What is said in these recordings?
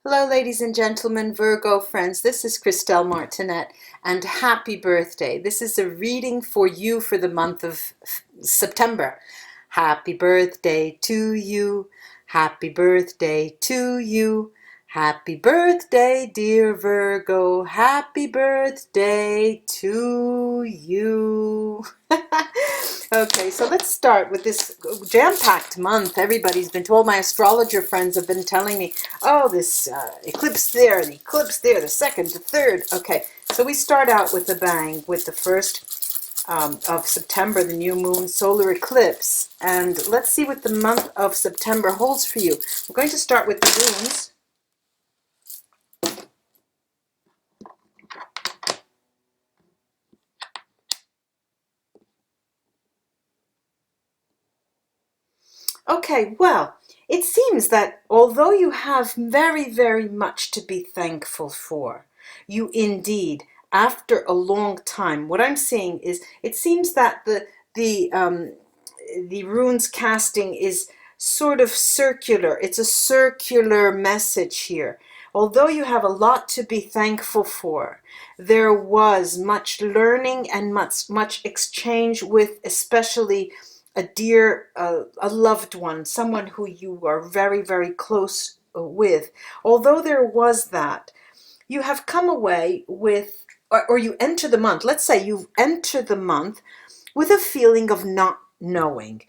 Hello, ladies and gentlemen, Virgo friends. This is Christelle Martinette, and happy birthday. This is a reading for you for the month of September. Happy birthday to you. Happy birthday to you. Happy birthday, dear Virgo. Happy birthday to you. Okay, so let's start with this jam-packed month. Everybody's been told, my astrologer friends have been telling me, oh, this eclipse there, the eclipse there, the second, the third. Okay, so we start out with a bang with the first of September, the new moon solar eclipse. And let's see what the month of September holds for you. We're going to start with the runes. Okay, well, it seems that although you have very, very much to be thankful for, you indeed, after a long time, what I'm saying is, it seems that the runes casting is sort of circular. It's a circular message here. Although you have a lot to be thankful for, there was much learning and much exchange with, especially a dear, a loved one, someone who you are very, very close with. Although there was that, you have come away with, or you enter the month, let's say you enter the month with a feeling of not knowing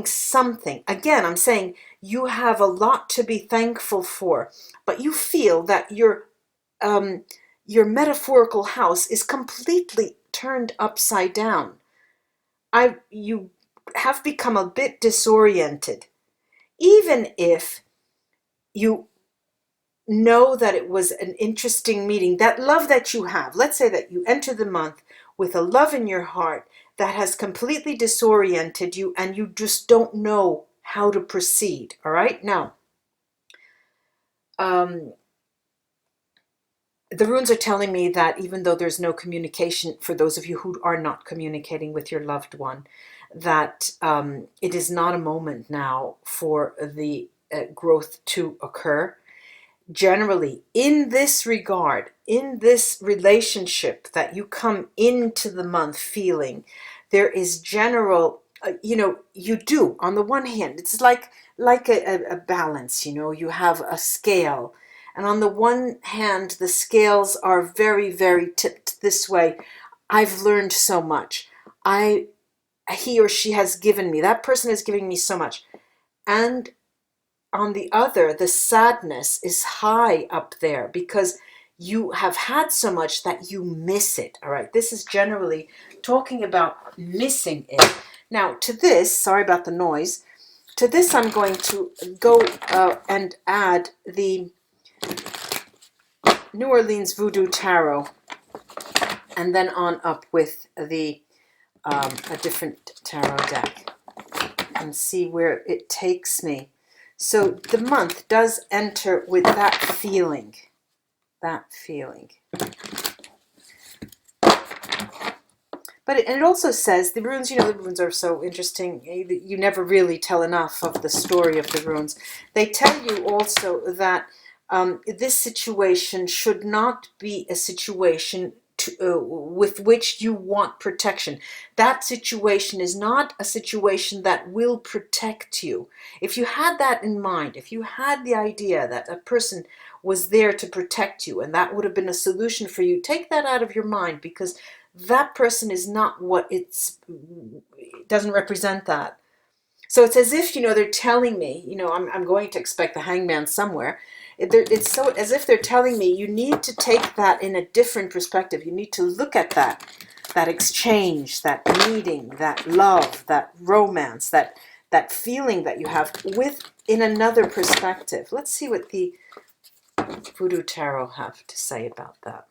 something. Again, I'm saying you have a lot to be thankful for, but you feel that your metaphorical house is completely turned upside down. You have become a bit disoriented, even if you know that it was an interesting meeting. That love that you have, let's say that you enter the month with a love in your heart that has completely disoriented you and you just don't know how to proceed. All right, now the runes are telling me that even though there's no communication, for those of you who are not communicating with your loved one, that it is not a moment now for the growth to occur. Generally, in this regard, in this relationship that you come into the month feeling, there is general, you do, on the one hand, it's like a balance, you have a scale. And on the one hand, the scales are very, very tipped this way. I've learned so much. He or she has given me, that person is giving me so much. And on the other, the sadness is high up there because you have had so much that you miss it. All right, this is generally talking about missing it. Now, to this, sorry about the noise, to this I'm going to go and add the New Orleans Voodoo Tarot, and then on up with the a different tarot deck and see where it takes me. So the month does enter with that feeling. But it also says, the runes, the runes are so interesting. You never really tell enough of the story of the runes. They tell you also that this situation should not be a situation with which you want protection. That situation is not a situation that will protect you. If you had that in mind, if you had the idea that a person was there to protect you and that would have been a solution for you, take that out of your mind, because that person is not what it doesn't represent that. So it's as if, they're telling me, I'm going to expect the hangman somewhere. It's so as if they're telling me you need to take that in a different perspective. You need to look at that exchange, that meeting, that love, that romance, that feeling that you have in another perspective. Let's see what the Voodoo Tarot have to say about that.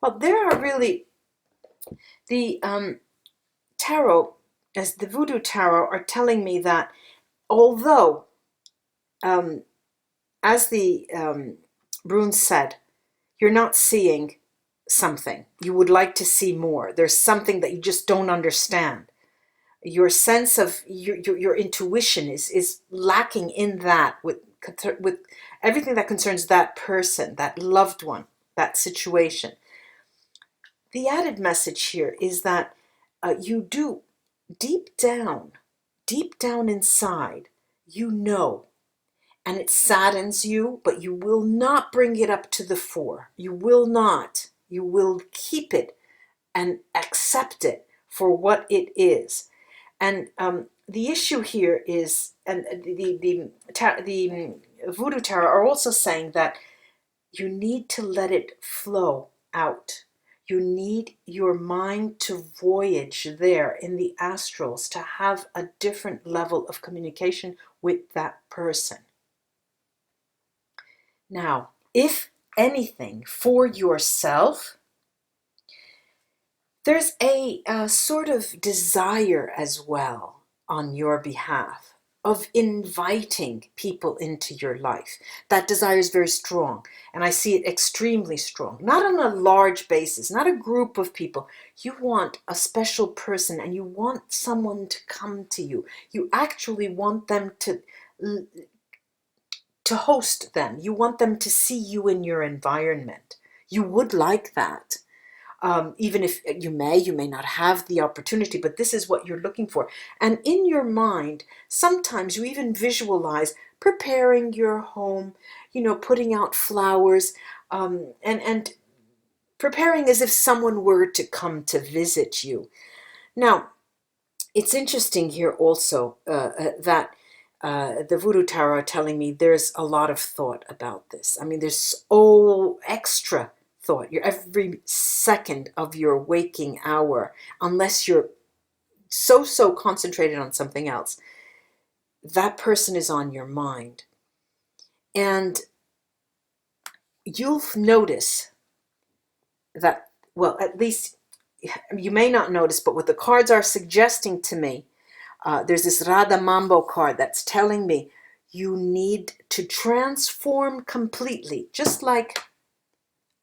Well, there are really the tarot as the Voodoo Tarot are telling me that although, as the rune said, you're not seeing something, you would like to see more. There's something that you just don't understand. Your sense of your intuition is lacking in that with everything that concerns that person, that loved one, that situation. The added message here is that you do deep down inside, you know, and it saddens you, but you will not bring it up to the fore. You will not. You will keep it and accept it for what it is. And the issue here is, and the Voodoo Tarot are also saying that you need to let it flow out. You need your mind to voyage there in the astrals to have a different level of communication with that person. Now, if anything, for yourself, there's a sort of desire as well on your behalf of inviting people into your life. That desire is very strong, and I see it extremely strong. Not on a large basis, not a group of people. You want a special person, and you want someone to come to you. You actually want them to host them. You want them to see you in your environment. You would like that. Even if you may not have the opportunity, but this is what you're looking for. And in your mind, sometimes you even visualize preparing your home, putting out flowers, and preparing as if someone were to come to visit you. Now, it's interesting here also that the Voodoo Tarot are telling me there's a lot of thought about this. I mean, there's extra thought. Every second of your waking hour, unless you're so concentrated on something else, that person is on your mind. And you'll notice that, well, at least you may not notice, but what the cards are suggesting to me, there's this Radha Mambo card that's telling me you need to transform completely, just like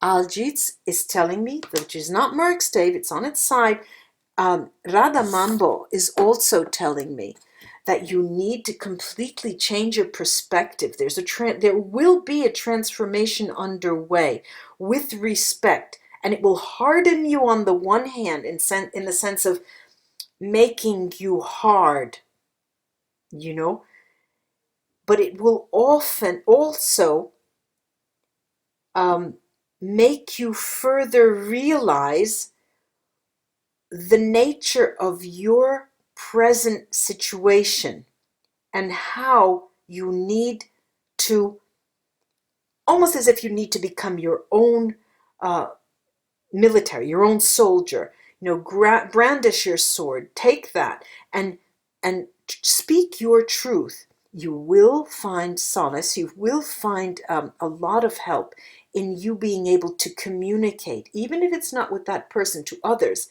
Aljit's is telling me, which is not Merkstave, it's on its side. Radha Mambo is also telling me that you need to completely change your perspective. There will be a transformation underway with respect, and it will harden you on the one hand in the sense of making you hard, but it will often also make you further realize the nature of your present situation and how you need to, almost as if you need to become your own military, your own soldier. Brandish your sword, take that, and speak your truth. You will find solace. You will find a lot of help in you being able to communicate, even if it's not with that person, to others,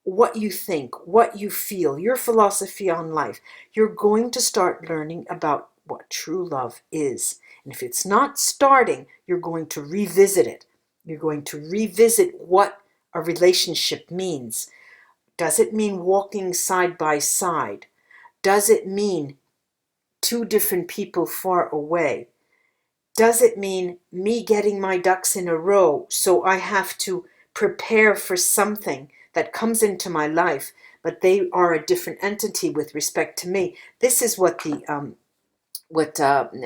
what you think, what you feel, your philosophy on life. You're going to start learning about what true love is. And if it's not starting, you're going to revisit it. You're going to revisit what a relationship means. Does it mean walking side by side? Does it mean two different people far away? Does it mean me getting my ducks in a row so I have to prepare for something that comes into my life, but they are a different entity with respect to me? This is what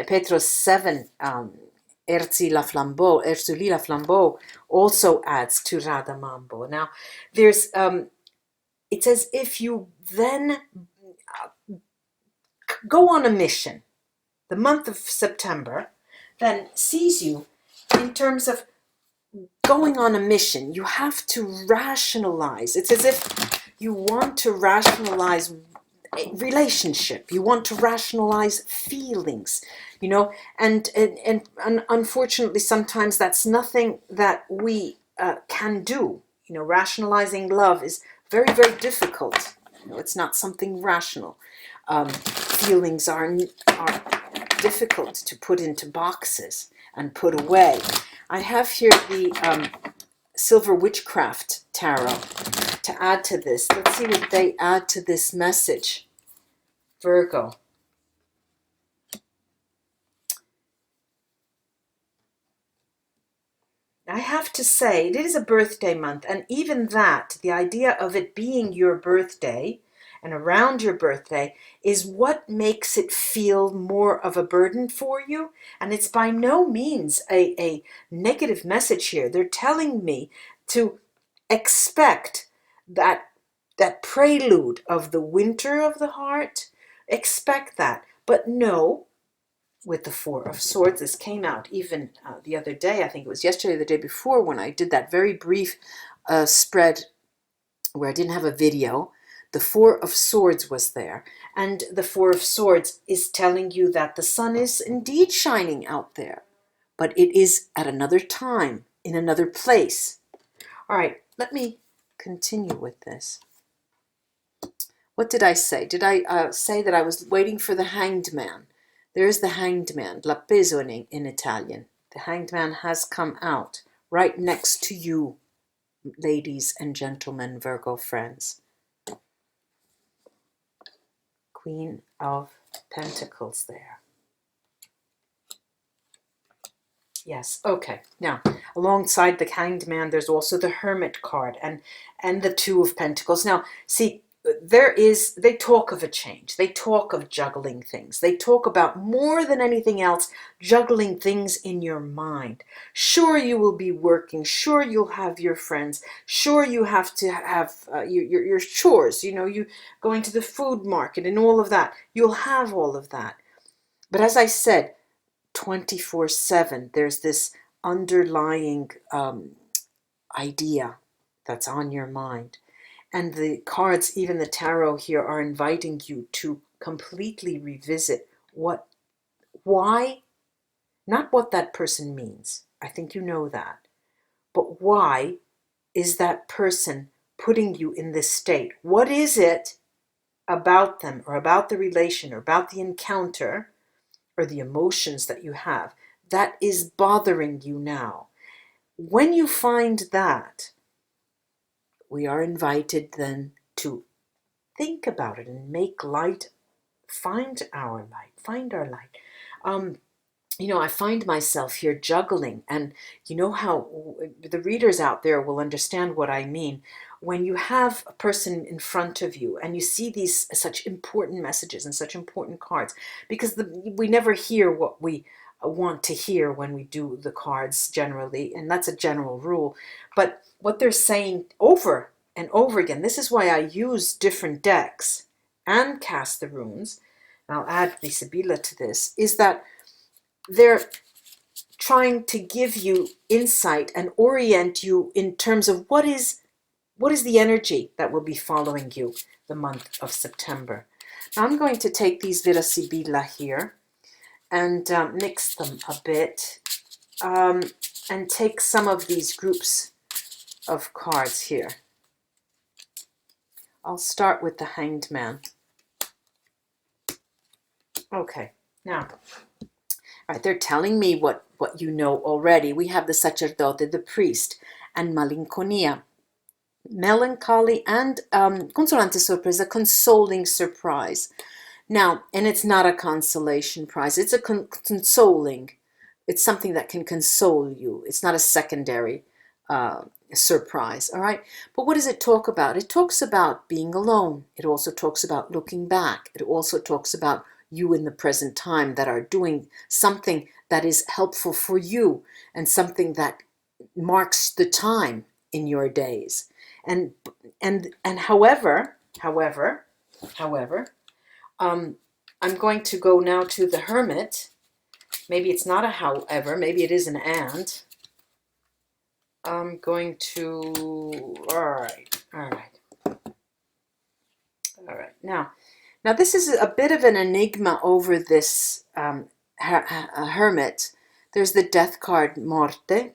Petros 7, Erzuli la Flambeau also adds to Radha Mambo. Now, there's it's as if you then go on a mission. The month of September then sees you in terms of going on a mission. You have to rationalize. It's as if you want to rationalize a relationship. You want to rationalize feelings, and unfortunately sometimes that's nothing that we can do. Rationalizing love is very, very difficult. You know, it's not something rational. Feelings are difficult to put into boxes and put away. I have here the Silver Witchcraft Tarot to add to this. Let's see what they add to this message. Virgo. I have to say, it is a birthday month, and even that, the idea of it being your birthday and around your birthday is what makes it feel more of a burden for you. And it's by no means a negative message here. They're telling me to expect that prelude of the winter of the heart. Expect that, but no. With the Four of Swords, this came out even the other day. I think it was yesterday or the day before when I did that very brief spread where I didn't have a video. The Four of Swords was there, and the Four of Swords is telling you that the sun is indeed shining out there, but it is at another time, in another place. All right, let me continue with this. What did I say? Did I say that I was waiting for the Hanged Man? There is the Hanged Man, l'appeso in Italian. The Hanged Man has come out right next to you, ladies and gentlemen, Virgo friends. Queen of Pentacles there. Yes, okay. Now, alongside the Hanged Man, there's also the Hermit card and the Two of Pentacles. Now, see, they talk of a change. They talk of juggling things. They talk about, more than anything else, juggling things in your mind. Sure, you will be working. Sure, you'll have your friends. Sure, you have to have your chores. You know, you going to the food market and all of that. You'll have all of that. But as I said, 24/7, there's this underlying idea that's on your mind. And the cards, even the tarot here, are inviting you to completely revisit why, not what that person means. I think you know that. But why is that person putting you in this state? What is it about them or about the relation or about the encounter or the emotions that you have that is bothering you now? When you find that, we are invited then to think about it and make light, find our light, find our light. You know, I find myself here juggling, and you know how the readers out there will understand what I mean. When you have a person in front of you and you see these such important messages and such important cards, because we never hear what we want to hear when we do the cards generally, and that's a general rule. But what they're saying over and over again, this is why I use different decks and cast the runes, and I'll add the Sibilla to this, is that they're trying to give you insight and orient you in terms of what is the energy that will be following you the month of September. Now I'm going to take these Vira Sibilla here and mix them a bit and take some of these groups of cards here. I'll start with the Hanged Man. Okay, now, all right, they're telling me what you know already. We have the Sacerdote, the priest, and Malinconia. Melancholy and consolante sorpresa, consoling surprise. Now, and it's not a consolation prize. It's a consoling. It's something that can console you. It's not a secondary surprise, all right? But what does it talk about? It talks about being alone. It also talks about looking back. It also talks about you in the present time that are doing something that is helpful for you and something that marks the time in your days. And however, I'm going to go now to the Hermit. Maybe it's not a however, maybe it is an and. I'm going to, all right. Now this is a bit of an enigma over this Hermit. There's the death card, morte,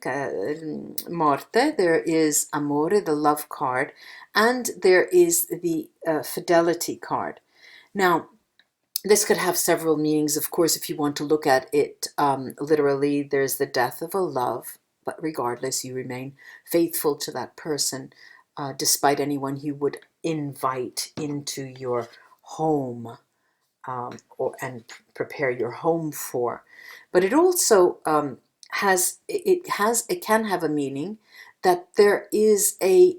morte. There is amore, the love card, and there is the fidelity card. Now, this could have several meanings, of course, if you want to look at it literally. There's the death of a love, but regardless, you remain faithful to that person, despite anyone you would invite into your home, and prepare your home for. But it also it can have a meaning that there is the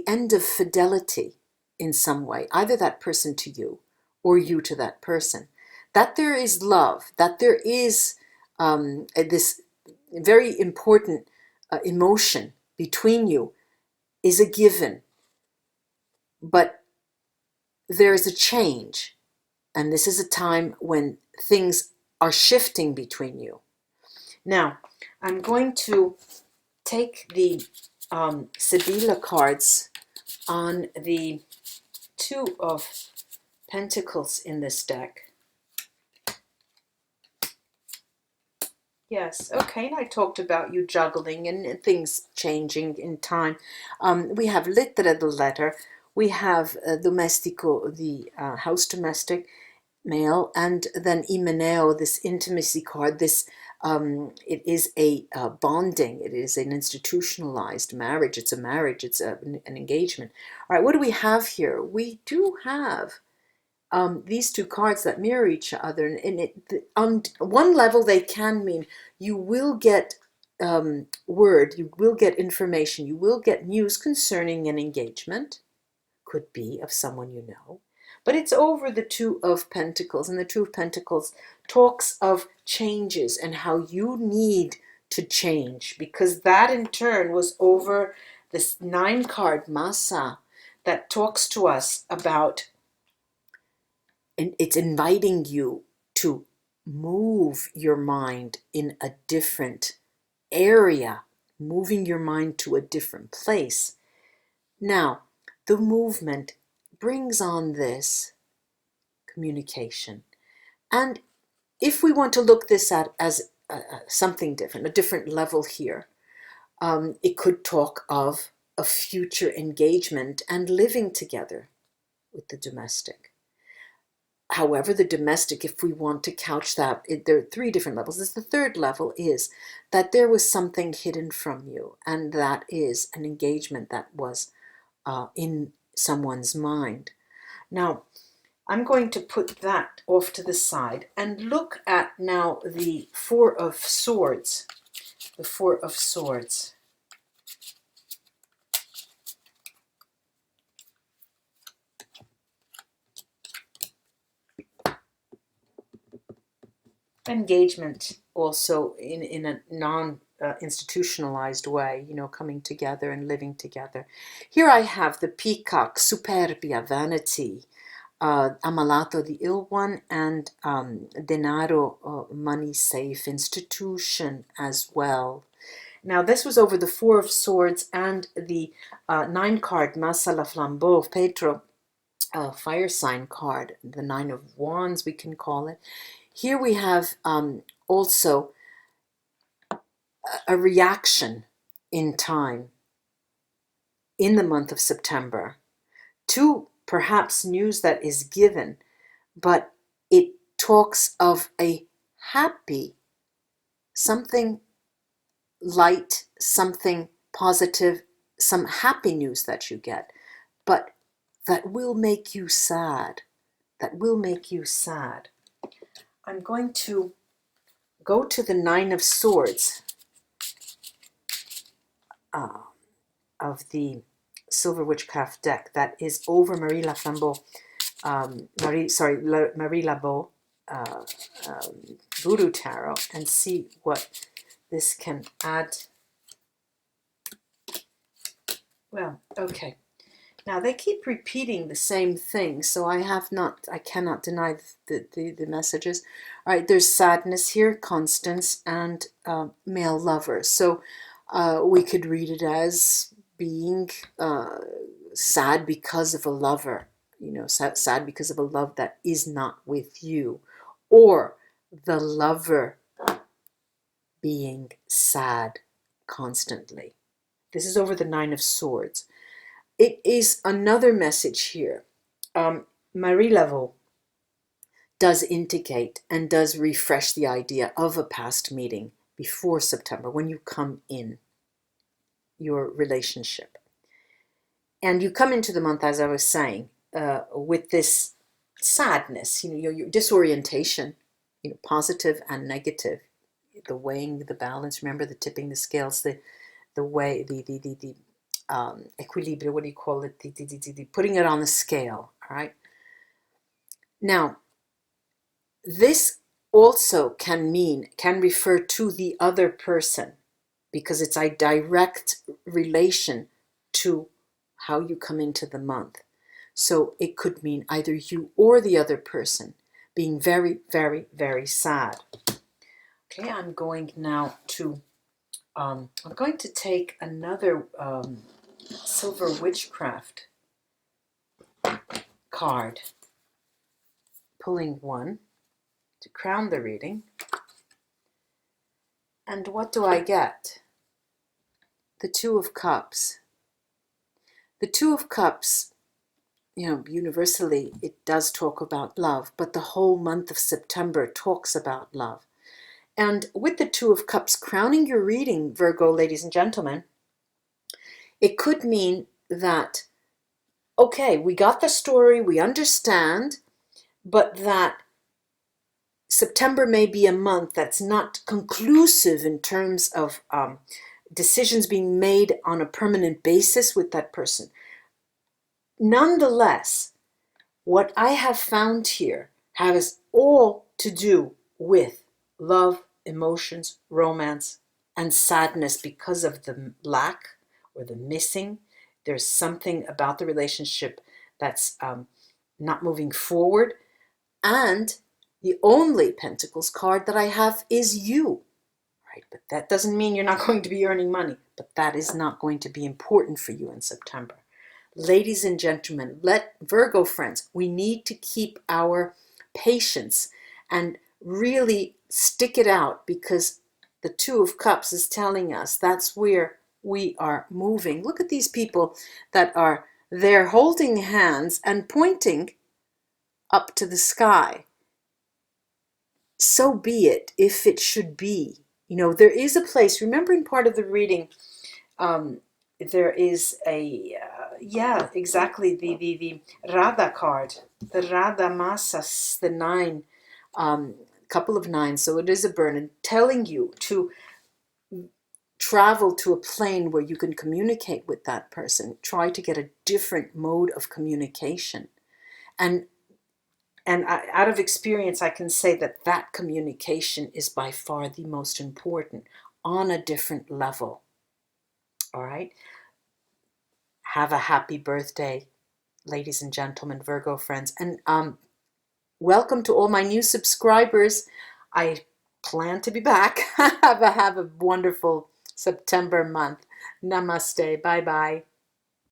end of fidelity in some way, either that person to you or you to that person. That there is love, that there is this very important emotion between you is a given, but there is a change. And this is a time when things are shifting between you. Now, I'm going to take the Sibila cards on the Two of Pentacles in this deck. Yes, okay, and I talked about you juggling and things changing in time. We have lettere, the letter. We have domestico, the house domestic, male, and then imeneo, this intimacy card. This it is a bonding. It is an institutionalized marriage. It's a marriage. It's an engagement. All right, what do we have here? We do have these two cards that mirror each other, and on one level they can mean you will get word, you will get information, you will get news concerning an engagement, could be of someone you know, but it's over the Two of Pentacles, and the Two of Pentacles talks of changes and how you need to change, because that in turn was over this 9 card Masa that talks to us about, and it's inviting you to move your mind in a different area, moving your mind to a different place. Now, the movement brings on this communication. And if we want to look this at as something different, a different level here, it could talk of a future engagement and living together with the domestic. However, the domestic, if we want to couch that, there are 3 different levels. The third level is that there was something hidden from you, and that is an engagement that was in someone's mind. Now, I'm going to put that off to the side and look at now the Four of Swords. The Four of Swords. Engagement also in a non-institutionalized way, you know, coming together and living together. Here I have the Peacock, Superbia, vanity, Ammalato, the ill one, and Denaro, money safe, institution as well. Now this was over the Four of Swords and the 9 card Massa la Flambeau, Petro, fire sign card, the 9 of Wands we can call it. Here we have also a reaction in time in the month of September to perhaps news that is given, but it talks of a happy, something light, something positive, some happy news that you get, but that will make you sad. That will make you sad. I'm going to go to the 9 of Swords of the Silver Witchcraft deck that is over Marie Laflambeau, Marie Labeau Voodoo Tarot, and see what this can add. Well, okay. Now they keep repeating the same thing, so I cannot deny the messages. All right, there's sadness here, Constance, and male lover. So we could read it as being sad because of a lover, you know, sad because of a love that is not with you, or the lover being sad constantly. This is over the Nine of Swords. It is another message here. Marie Laveau does indicate and does refresh the idea of a past meeting before September when you come in your relationship. And you come into the month, as I was saying, with this sadness, your disorientation, positive and negative, the weighing, the balance. Remember the tipping the scales, the way, the equilibrium. What do you call it? The putting it on the scale. All right. Now, this also can refer to the other person, because it's a direct relation to how you come into the month. So it could mean either you or the other person being very, very, very sad. Okay, I'm going now to, I'm going to take another Silver Witchcraft card, pulling one to crown the reading. And what do I get? The Two of Cups. The Two of Cups, universally it does talk about love, but the whole month of September talks about love. And with the Two of Cups crowning your reading, Virgo, ladies and gentlemen, it could mean that, okay, we got the story, we understand, but that September may be a month that's not conclusive in terms of decisions being made on a permanent basis with that person. Nonetheless, what I have found here has all to do with love, emotions, romance, and sadness because of the lack or the missing. There's something about the relationship that's not moving forward. And the only Pentacles card that I have is you. Right? But that doesn't mean you're not going to be earning money. But that is not going to be important for you in September. Ladies and gentlemen, Virgo friends, we need to keep our patience and really stick it out, because the Two of Cups is telling us that's where we are moving. Look at these people that are there holding hands and pointing up to the sky. So be it, if it should be. There is a place, remember in part of the reading, there is a, exactly, the Radha card, the Radha Masas, the 9, couple of 9, so it is a burden, telling you to travel to a plane where you can communicate with that person. Try to get a different mode of communication. And out of experience, I can say that communication is by far the most important on a different level. All right? Have a happy birthday, ladies and gentlemen, Virgo friends. And welcome to all my new subscribers. I plan to be back. Have a wonderful September month. Namaste. Bye-bye.